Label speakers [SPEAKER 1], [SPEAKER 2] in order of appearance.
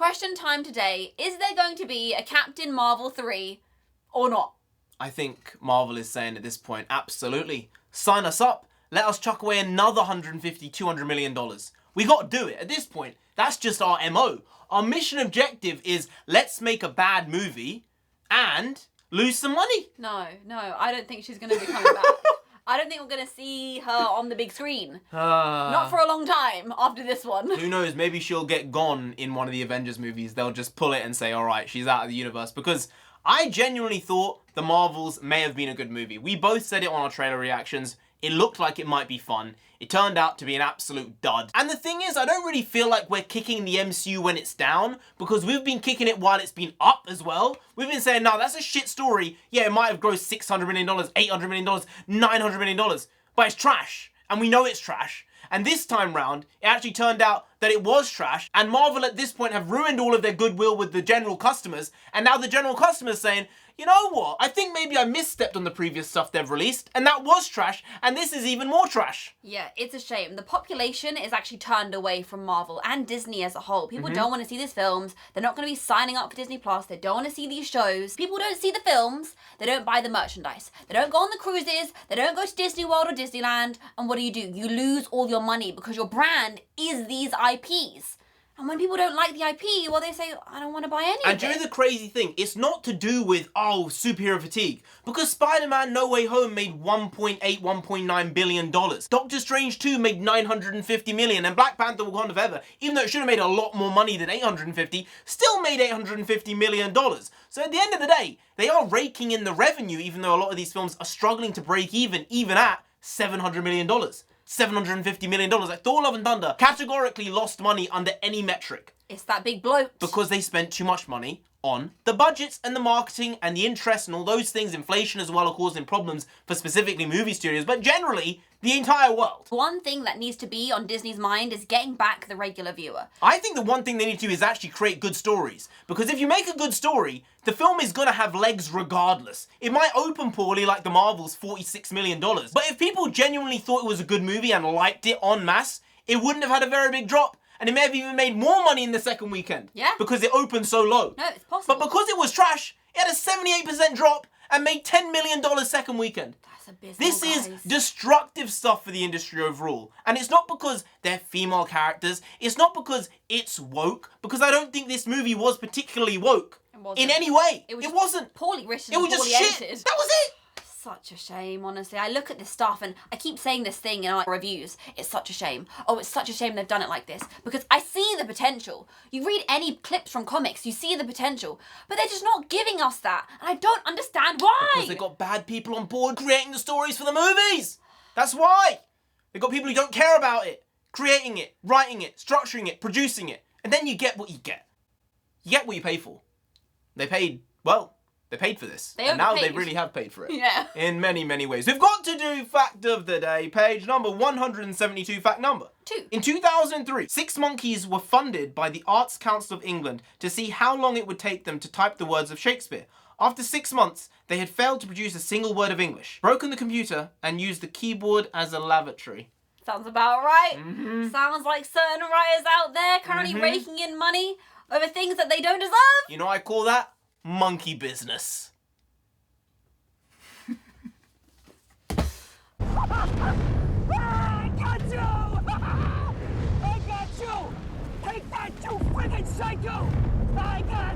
[SPEAKER 1] question time today. Is there going to be a Captain Marvel 3 or not?
[SPEAKER 2] I think Marvel is saying at this point, absolutely. Sign us up. Let us chuck away another $150, $200 million. We got to do it. At this point, that's just our MO. Our mission objective is let's make a bad movie and lose some money.
[SPEAKER 1] No, I don't think she's going to be coming back. I don't think we're going to see her on the big screen. Not for a long time after this one.
[SPEAKER 2] Who knows? Maybe she'll get gone in one of the Avengers movies. They'll just pull it and say, all right, she's out of the universe. Because I genuinely thought The Marvels may have been a good movie. We both said it on our trailer reactions. It looked like it might be fun. It turned out to be an absolute dud. And the thing is, I don't really feel like we're kicking the MCU when it's down, because we've been kicking it while it's been up as well. We've been saying, no, that's a shit story. Yeah, it might have grossed $600 million, $800 million, $900 million, but it's trash. And we know it's trash. And this time round, it actually turned out that it was trash, and Marvel at this point have ruined all of their goodwill with the general customers, and now the general customers saying, you know what, I think maybe I misstepped on the previous stuff they've released, and that was trash, and this is even more trash.
[SPEAKER 1] Yeah, it's a shame. The population is actually turned away from Marvel and Disney as a whole. People don't want to see these films. They're not going to be signing up for Disney Plus. They don't want to see these shows. People don't see the films. They don't buy the merchandise. They don't go on the cruises. They don't go to Disney World or Disneyland. And what do? You lose all your money because your brand is these IPs. And when people don't like the IP, well, they say, I don't want to buy any of it.
[SPEAKER 2] And do you know the crazy thing? It's not to do with, superhero fatigue. Because Spider-Man No Way Home made $1.8, $1.9 billion. Doctor Strange 2 made $950 million. And Black Panther Wakanda Forever, even though it should have made a lot more money than $850, still made $850 million. So at the end of the day, they are raking in the revenue, even though a lot of these films are struggling to break even at $700 million. $750 million. Like Thor Love and Thunder categorically lost money under any metric.
[SPEAKER 1] It's that big bloat.
[SPEAKER 2] Because they spent too much money on the budgets and the marketing and the interest and all those things. Inflation as well are causing problems for specifically movie studios, but generally the entire world.
[SPEAKER 1] One thing that needs to be on Disney's mind is getting back the regular viewer.
[SPEAKER 2] I think the one thing they need to do is actually create good stories. Because if you make a good story, the film is going to have legs regardless. It might open poorly like The Marvels, $46 million. But if people genuinely thought it was a good movie and liked it en masse, it wouldn't have had a very big drop. And it may have even made more money in the second weekend.
[SPEAKER 1] Yeah.
[SPEAKER 2] Because it opened so low.
[SPEAKER 1] No, it's possible.
[SPEAKER 2] But because it was trash, it had a 78% drop and made $10 million second weekend.
[SPEAKER 1] That's abysmal,
[SPEAKER 2] This
[SPEAKER 1] guys.
[SPEAKER 2] is destructive stuff for the industry overall. And it's not because they're female characters. It's not because it's woke. Because I don't think this movie was particularly woke. In any way. It wasn't.
[SPEAKER 1] Poorly written.
[SPEAKER 2] It was just shit.
[SPEAKER 1] Edited.
[SPEAKER 2] That was it.
[SPEAKER 1] Such a shame, honestly. I look at this stuff and I keep saying this thing in our reviews. It's such a shame. Oh, it's such a shame they've done it like this. Because I see the potential. You read any clips from comics, you see the potential. But they're just not giving us that. And I don't understand why.
[SPEAKER 2] Because they've got bad people on board creating the stories for the movies. That's why. They've got people who don't care about it. Creating it, writing it, structuring it, producing it. And then you get what you get. You get what you pay for. They paid for this. And now they really have paid for it.
[SPEAKER 1] Yeah.
[SPEAKER 2] In many, many ways. We've got to do Fact of the Day, page number 172, fact number
[SPEAKER 1] 2.
[SPEAKER 2] In 2003, 6 monkeys were funded by the Arts Council of England to see how long it would take them to type the words of Shakespeare. After 6 months, they had failed to produce a single word of English, broken the computer, and used the keyboard as a lavatory.
[SPEAKER 1] Sounds about right. Sounds like certain writers out there currently raking in money over things that they don't deserve.
[SPEAKER 2] You know what I call that? Monkey business.
[SPEAKER 3] I got you! I got you! Take that, you friggin' psycho! I got